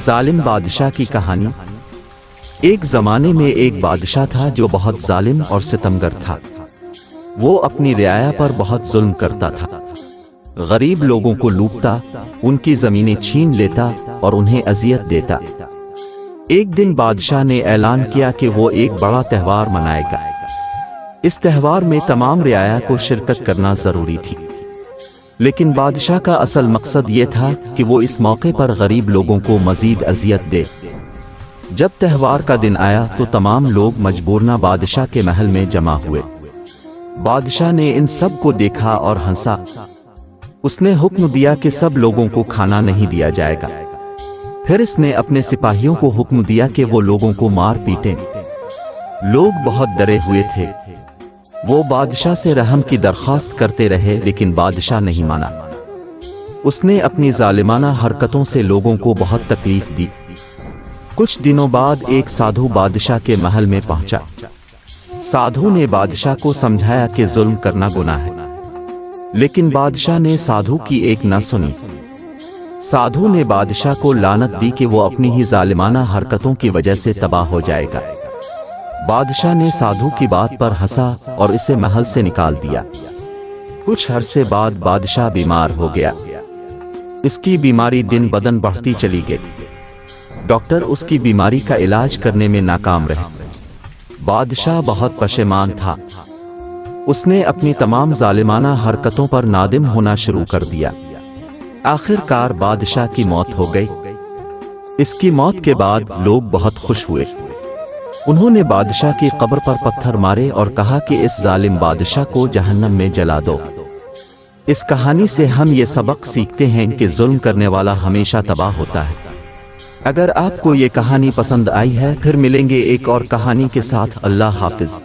ظالم بادشاہ کی کہانی۔ ایک زمانے میں ایک بادشاہ تھا جو بہت ظالم اور ستمگر تھا۔ وہ اپنی رعایا پر بہت ظلم کرتا تھا، غریب لوگوں کو لوٹتا، ان کی زمینیں چھین لیتا اور انہیں اذیت دیتا۔ ایک دن بادشاہ نے اعلان کیا کہ وہ ایک بڑا تہوار منائے گا۔ اس تہوار میں تمام رعایا کو شرکت کرنا ضروری تھی، لیکن بادشاہ کا اصل مقصد یہ تھا کہ وہ اس موقع پر غریب لوگوں کو مزید اذیت دے۔ جب تہوار کا دن آیا تو تمام لوگ مجبورنہ بادشاہ کے محل میں جمع ہوئے۔ بادشاہ نے ان سب کو دیکھا اور ہنسا۔ اس نے حکم دیا کہ سب لوگوں کو کھانا نہیں دیا جائے گا۔ پھر اس نے اپنے سپاہیوں کو حکم دیا کہ وہ لوگوں کو مار پیٹیں۔ لوگ بہت ڈرے ہوئے تھے۔ وہ بادشاہ سے رحم کی درخواست کرتے رہے لیکن بادشاہ نہیں مانا۔ اس نے اپنی ظالمانہ حرکتوں سے لوگوں کو بہت تکلیف دی۔ کچھ دنوں بعد ایک سادھو بادشاہ کے محل میں پہنچا۔ سادھو نے بادشاہ کو سمجھایا کہ ظلم کرنا گناہ ہے، لیکن بادشاہ نے سادھو کی ایک نہ سنی۔ سادھو نے بادشاہ کو لعنت دی کہ وہ اپنی ہی ظالمانہ حرکتوں کی وجہ سے تباہ ہو جائے گا۔ بادشاہ نے سادھو کی بات پر ہنسا اور اسے محل سے نکال دیا۔ کچھ عرصے بعد بادشاہ بیمار ہو گیا۔ اس کی بیماری دن بدن بڑھتی چلی گئی۔ ڈاکٹر اس کی بیماری کا علاج کرنے میں ناکام رہے۔ بادشاہ بہت پشیمان تھا۔ اس نے اپنی تمام ظالمانہ حرکتوں پر نادم ہونا شروع کر دیا۔ آخر کار بادشاہ کی موت ہو گئی۔ اس کی موت کے بعد لوگ بہت خوش ہوئے۔ انہوں نے بادشاہ کی قبر پر پتھر مارے اور کہا کہ اس ظالم بادشاہ کو جہنم میں جلا دو۔ اس کہانی سے ہم یہ سبق سیکھتے ہیں کہ ظلم کرنے والا ہمیشہ تباہ ہوتا ہے۔ اگر آپ کو یہ کہانی پسند آئی ہے پھر ملیں گے ایک اور کہانی کے ساتھ۔ اللہ حافظ۔